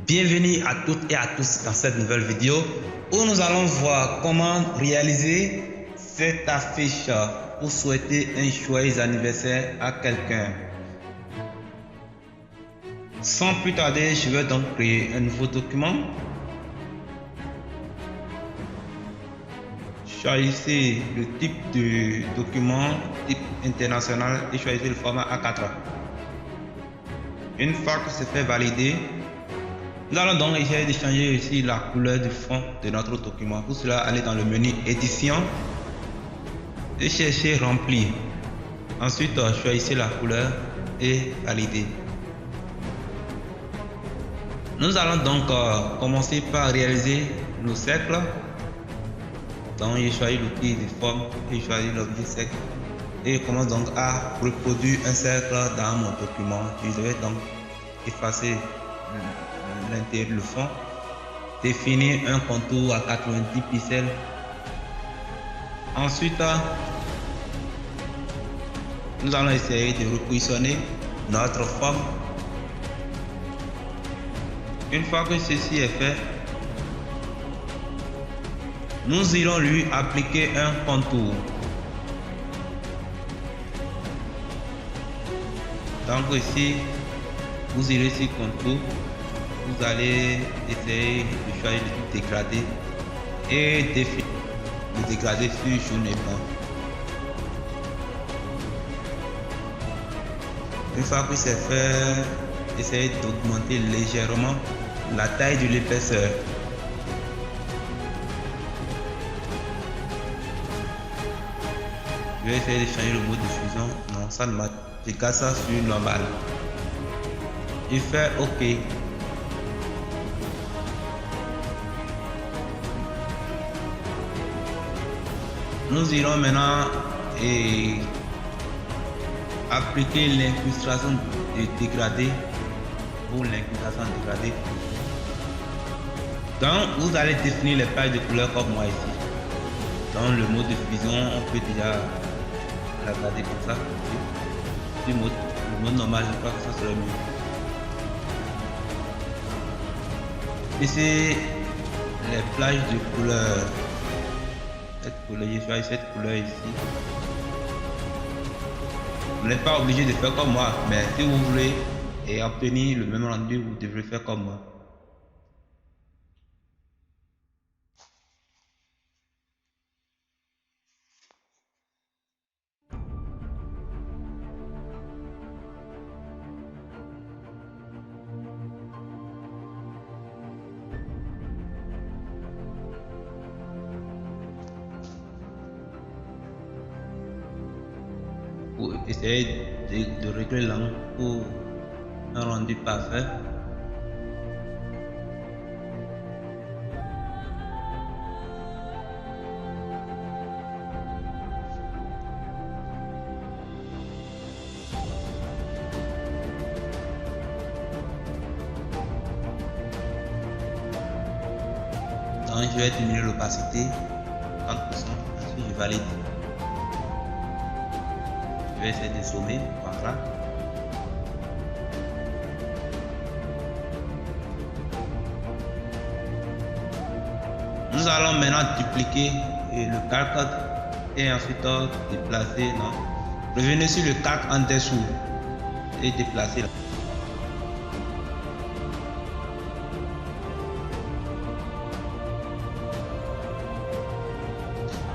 Bienvenue à toutes et à tous dans cette nouvelle vidéo où nous allons voir comment réaliser cette affiche pour souhaiter un joyeux anniversaire à quelqu'un. Sans plus tarder, je vais donc créer un nouveau document. Choisissez le type de document, type international, et choisissez le format A4. Une fois que c'est fait valider, nous allons donc essayer de changer ici la couleur du fond de notre document. Pour cela, allez dans le menu édition et cherchez remplir. Ensuite, choisissez la couleur et valider. Nous allons donc commencer par réaliser nos cercles. Donc, j'ai choisi l'outil de forme et choisi l'objet cercle et je commence donc à reproduire un cercle dans mon document. Je vais donc effacer l'intérieur, le fond, définir un contour à 90 pixels. Ensuite, nous allons essayer de repositionner notre forme. Une fois que ceci est fait, nous irons lui appliquer un contour. Donc ici, vous irez sur contour, vous allez essayer de choisir le type dégradé et définir le dégradé sur jaune et blanc. Une fois que c'est fait, essayez d'augmenter légèrement la taille de l'épaisseur. Je vais essayer de changer le mode de fusion. Non, ça ne m'a pas ça sur normal. Je fais OK. Nous irons maintenant appliquer l'incrustation de dégradé pour l'incrustation dégradée. Donc vous allez définir les pages de couleurs comme moi ici. Dans le mode de fusion, on peut déjà la garder comme ça. Le mode normal, je crois que ça serait mieux. Ici, les plages de couleurs. Cette couleur, je choisis cette couleur ici. Vous n'êtes pas obligé de faire comme moi, mais si vous voulez obtenir le même rendu, vous devrez faire comme moi. Pour essayer de régler l'angle pour un rendu parfait. Donc je vais diminuer l'opacité 30%, ensuite je valide. Je vais essayer de zoomer, voilà. Nous allons maintenant dupliquer le calque et ensuite déplacer. Non. Revenez sur le calque en dessous et déplacer.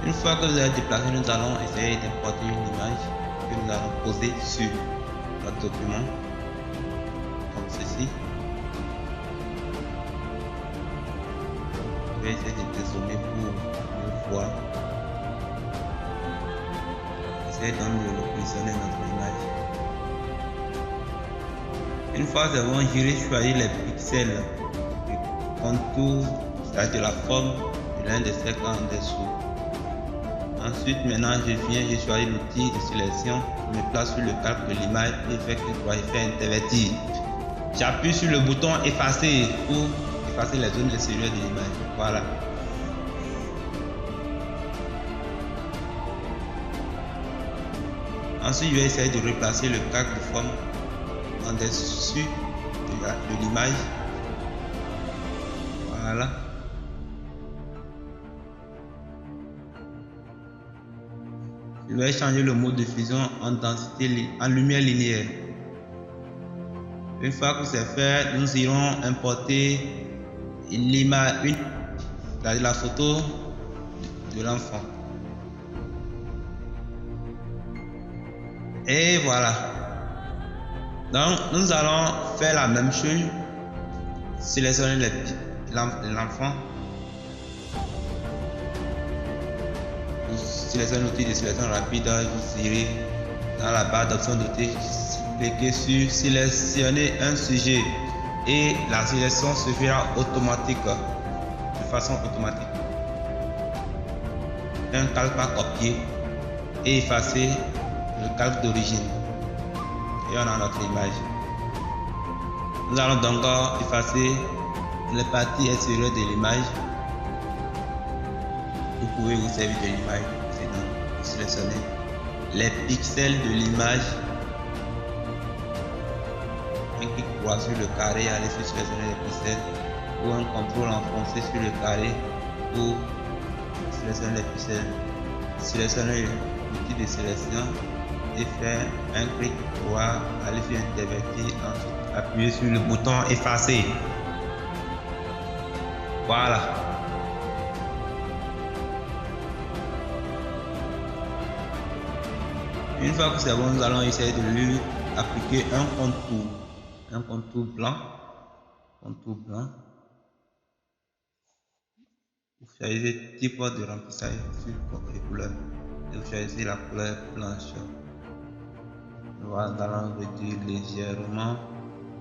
Une fois que vous avez déplacé, nous allons essayer d'importer une image que nous allons poser sur notre document comme ceci. Je vais essayer de dézoomer pour mieux voir. Essayez donc de repositionner notre image. Une fois c'est bon, j'irai choisir les pixels du contour, c'est-à-dire de la forme de l'un des cercles en dessous. Ensuite, maintenant, je choisis l'outil de sélection, je me place sur le calque de l'image et je fais clic intervertir. J'appuie sur le bouton effacer pour effacer les zones résiduelles de l'image. Voilà. Ensuite, je vais essayer de replacer le calque de forme en dessus de l'image Voilà. Je vais changer le mode de fusion en densité, en lumière linéaire. Une fois que c'est fait, nous irons importer l'image, la photo de l'enfant. Et voilà. Donc, nous allons faire la même chose. Sélectionner l'enfant. Vous sélectionnez l'outil de sélection rapide. Vous irez dans la barre d'options d'outil. Cliquez sur sélectionner un sujet et la sélection se fera automatique, de façon automatique. Un calque à copier et effacer le calque d'origine. Et on a notre image. Nous allons donc effacer les parties extérieures de l'image. Vous pouvez vous servir de l'image. Vous sélectionnez les pixels de l'image. Un clic droit sur le carré, allez sur sélectionner les pixels, ou un contrôle enfoncé sur le carré pour sélectionner les pixels. Sélectionnez l'outil de sélection et faire un clic droit, aller sur intervertir, ensuite appuyer sur le bouton effacer. Voilà. Une fois que c'est bon, nous allons essayer de lui appliquer un contour. Un contour blanc. Contour blanc. Vous choisissez type de remplissage sur les couleurs. Et vous choisissez la couleur blanche. Voilà, nous allons réduire légèrement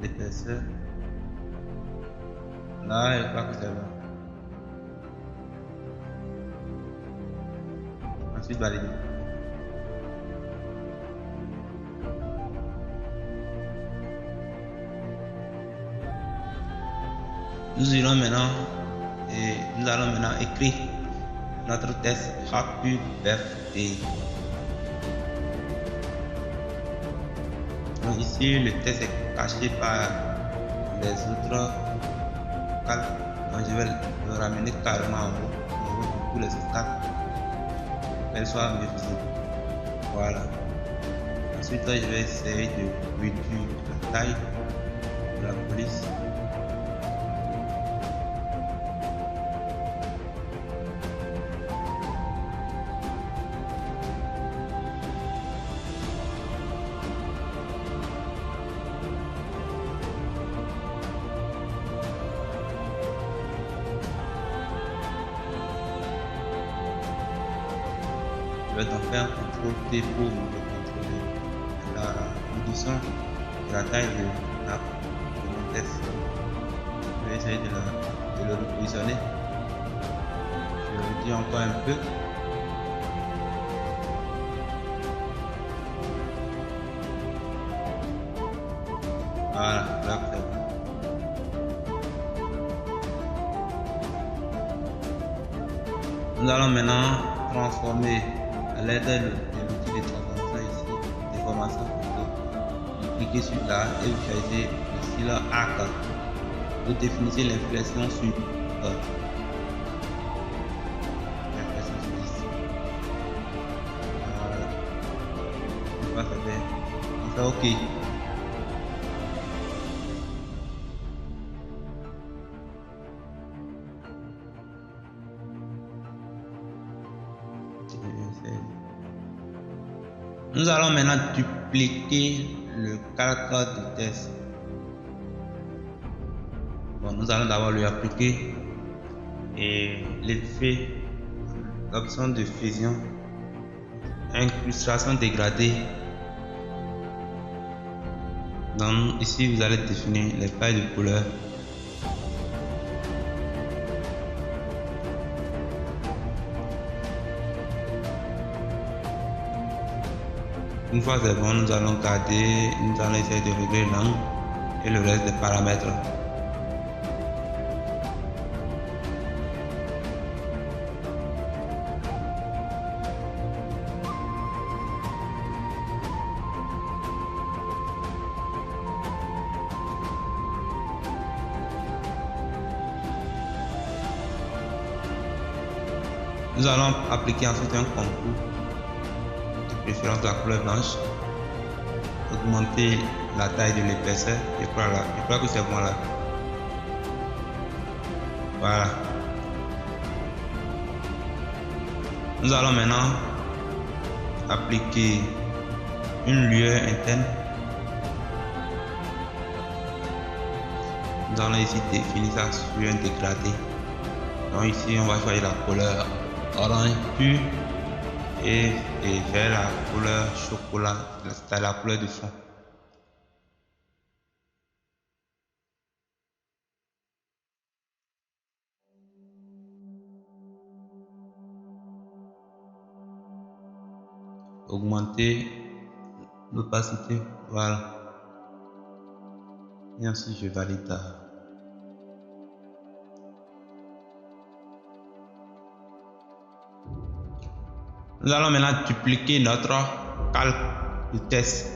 l'épaisseur. Là, je crois que c'est bon. Ensuite, valider. Nous irons maintenant et nous allons maintenant écrire notre test Happy Birthday. Donc ici le test est caché par les autres calques. Donc je vais le ramener carrément en haut, au niveau de tous les autres calques, pour qu'elle soit mieux visible. Voilà. Ensuite je vais essayer de réduire la taille de la police. Je vais donc faire un contrôle T pour contrôler la position de la taille de mon test. Je vais essayer de le repositionner. Je le dis encore un peu. Voilà, là c'est bon. Nous allons maintenant transformer à l'aide de l'outil de transformation ici, déformation photo. Vous cliquez sur là et vous choisissez ici là arc. Vous définissez l'impression sur l'impression sur ici. Voilà. Une fois c'est fait, on fait OK. Nous allons maintenant dupliquer le calque du test. Bon, nous allons d'abord lui appliquer et l'effet, l'option de fusion, incrustation dégradée. Donc ici vous allez définir les pailles de couleur. Une fois c'est bon, nous allons garder, nous allons essayer de régler l'angle et le reste des paramètres. Nous allons appliquer ensuite un contour, de préférence la couleur blanche, augmenter la taille de l'épaisseur, je crois que c'est bon là. Voilà. Nous allons maintenant appliquer une lueur interne. Nous allons ici définir ça sur un dégradé. Donc ici on va choisir la couleur orange pur et vers la couleur chocolat, c'est la couleur du fond. Augmenter l'opacité, voilà. Et ensuite je valide. Nous allons maintenant dupliquer notre calque de test.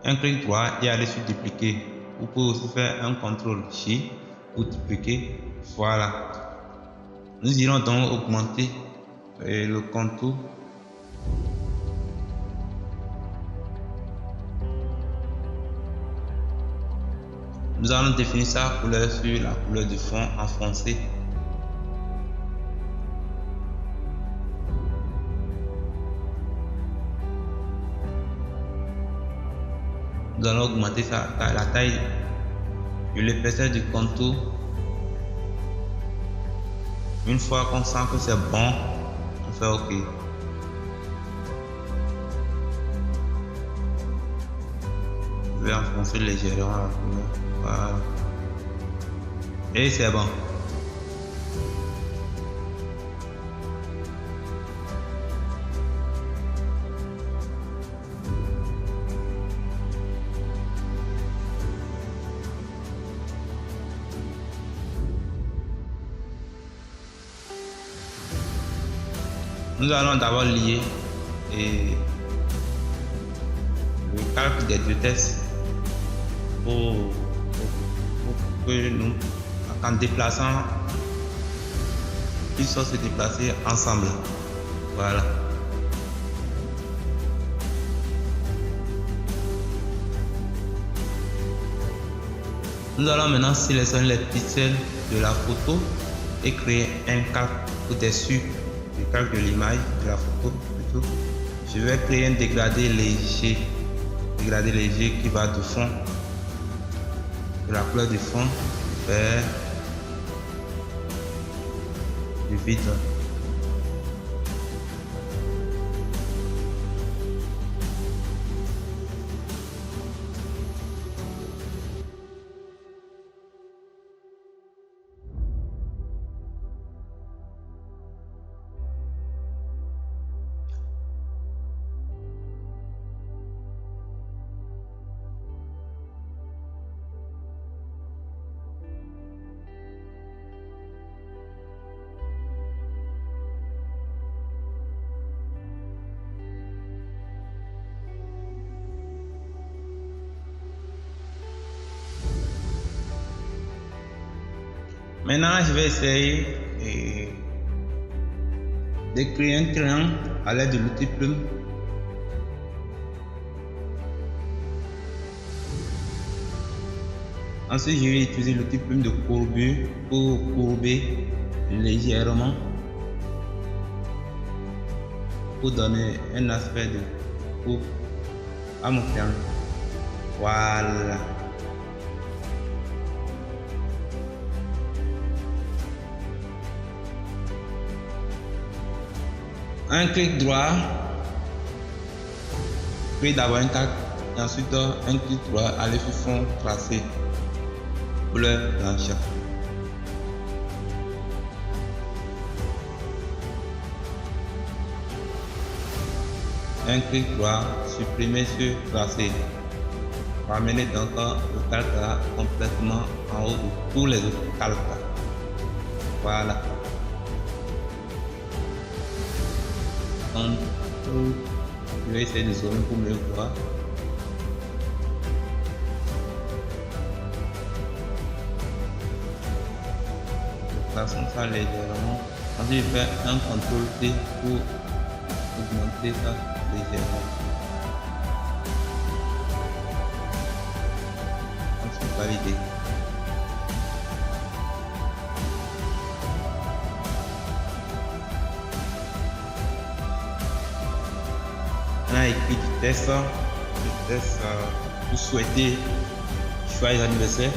Un clic droit et aller sur dupliquer. Vous pouvez aussi faire un CTRL-J pour dupliquer. Voilà. Nous irons donc augmenter le contour. Nous allons définir sa couleur sur la couleur du fond en foncé. Nous allons augmenter la taille de l'épaisseur du contour. Une fois qu'on sent que c'est bon, on fait OK. Je vais enfoncer légèrement la couleur. Voilà. Et c'est bon. Nous allons d'abord lier le calque des deux tests pour que nous, en déplaçant, puissions se déplacer ensemble. Voilà. Nous allons maintenant sélectionner les pixels de la photo et créer un calque au-dessus du calque de l'image de la photo plutôt. Je vais créer un dégradé léger qui va du fond, de la couleur du fond vers du vide. Maintenant, je vais essayer de créer un triangle à l'aide de l'outil plume. Ensuite, je vais utiliser l'outil plume de courbure pour courber légèrement pour donner un aspect de courbe à mon triangle. Voilà. Un clic droit, puis d'abord un calque, et ensuite un clic droit, aller sur fond tracé, couleur blanche. Un clic droit, supprimer sur tracé. Ramener donc le calque là complètement en haut de tous les autres calques. Voilà. Je vais essayer de zoomer pour mieux voir. Plaçons ça légèrement Ensuite, je fais un contrôle T pour augmenter ça légèrement. Ensuite, valider. On a écrit du test. Le test, vous souhaitez choisir l'anniversaire.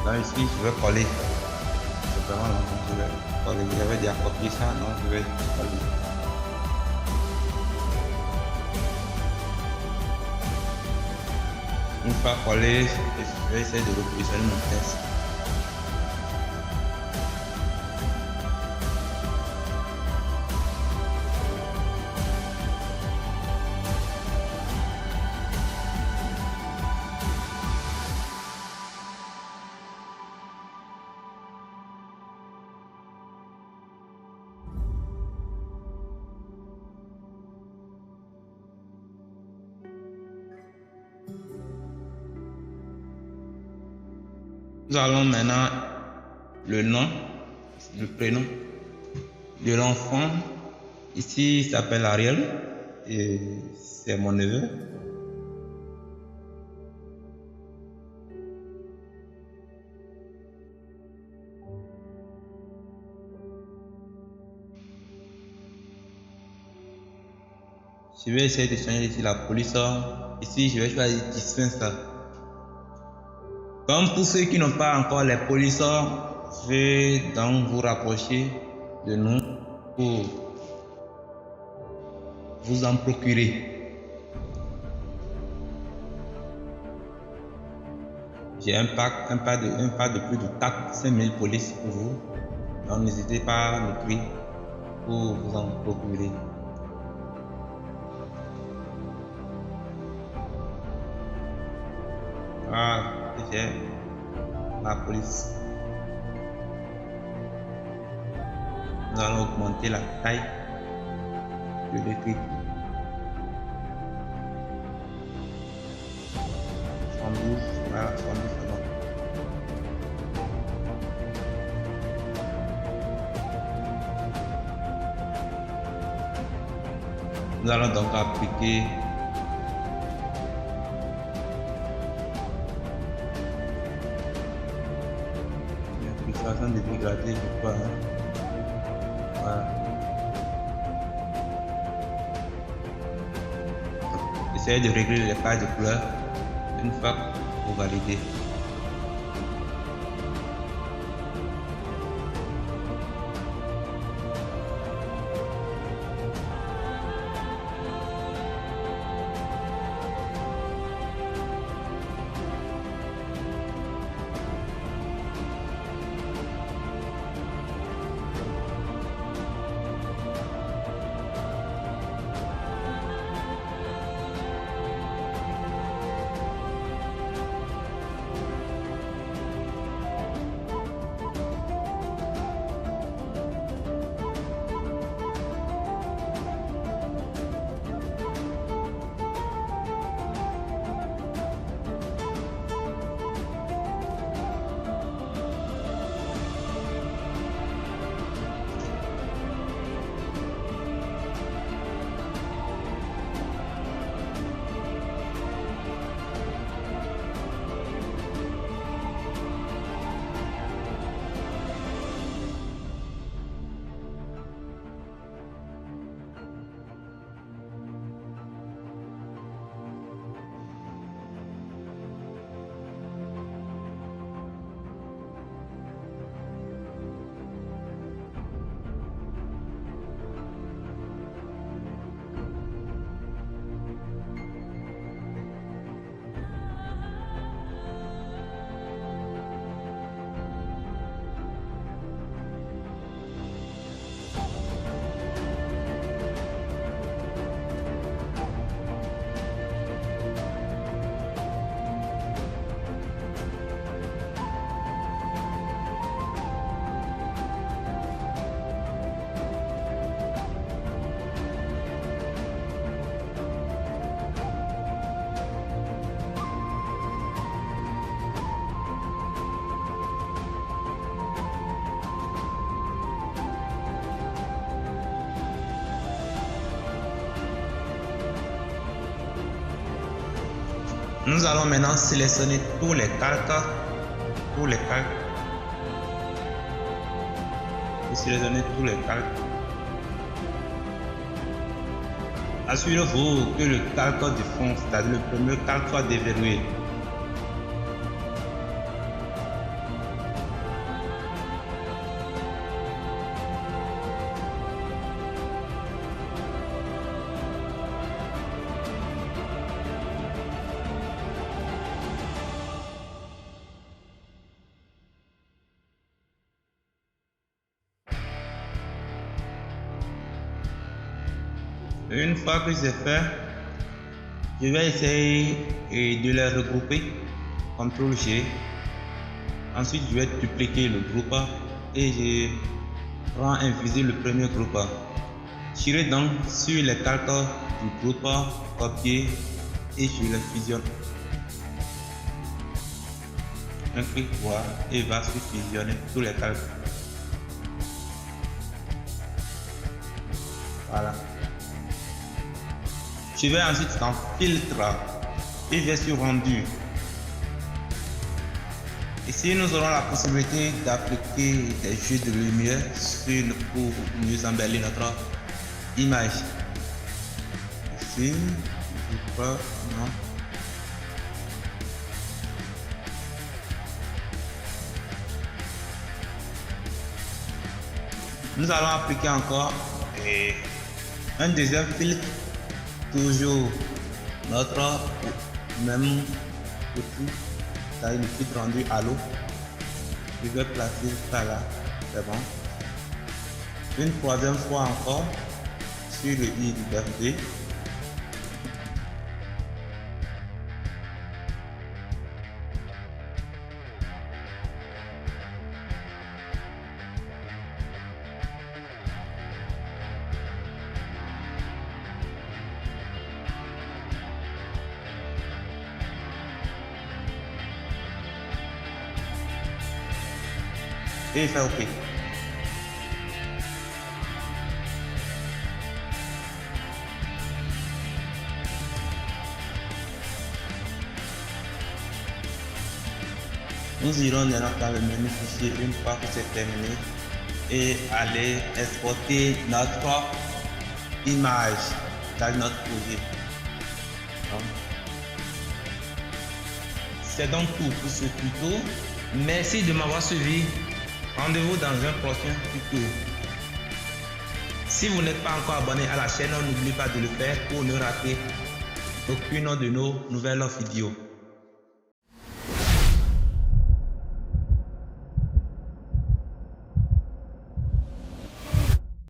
Là, ici, je vais coller. C'est vraiment long, je vais coller. J'avais déjà copié ça, non, je vais coller. Une fois collé, je vais essayer de repositionner mon test. Nous allons maintenant le nom, le prénom de l'enfant. Ici, il s'appelle Ariel et c'est mon neveu. Je vais essayer de changer ici la police. Ici, je vais choisir dispense. Comme pour ceux qui n'ont pas encore les polices, je vais donc vous rapprocher de nous pour vous en procurer. J'ai un pack de plus de 4-5 000 polices pour vous. Donc n'hésitez pas à m'écrire pour vous en procurer. Ah, j'ai la police. Nous allons augmenter la taille de l'écrit. 112, voilà, 112 c'est bon. Nous allons donc appliquer l'application de dégradé, je crois. Voilà. Essayez de régler les pages de couleur une fois que vous validez. Nous allons maintenant sélectionner tous les calques. Sélectionner tous les calques. Assurez-vous que le calque du fond, c'est-à-dire le premier calque, soit déverrouillé. Une fois que c'est fait, je vais essayer de les regrouper. CTRL G. Ensuite, je vais dupliquer le groupe et je rends invisible le premier groupe. Tirez donc sur les calques du groupe, copier et je les fusionne. Un clic droit et va se fusionner tous les calques. Voilà. Je vais ensuite dans filtre et je vais sur rendu. Ici, nous aurons la possibilité d'appliquer des jeux de lumière pour mieux embellir notre image. Ici, je crois, non. Nous allons appliquer encore un deuxième filtre. Toujours notre même outil, c'est-à-dire le filtre rendu à l'eau. Je vais placer ça là, c'est bon. Une troisième fois encore sur le i liberté. Et fait OK. Nous irons maintenant dans le menu fichier une fois que c'est terminé et aller exporter notre image dans notre projet. C'est donc tout pour ce tuto. Merci de m'avoir suivi. Rendez-vous dans un prochain tuto. Si vous n'êtes pas encore abonné à la chaîne, n'oubliez pas de le faire pour ne rater aucune de nos nouvelles vidéos.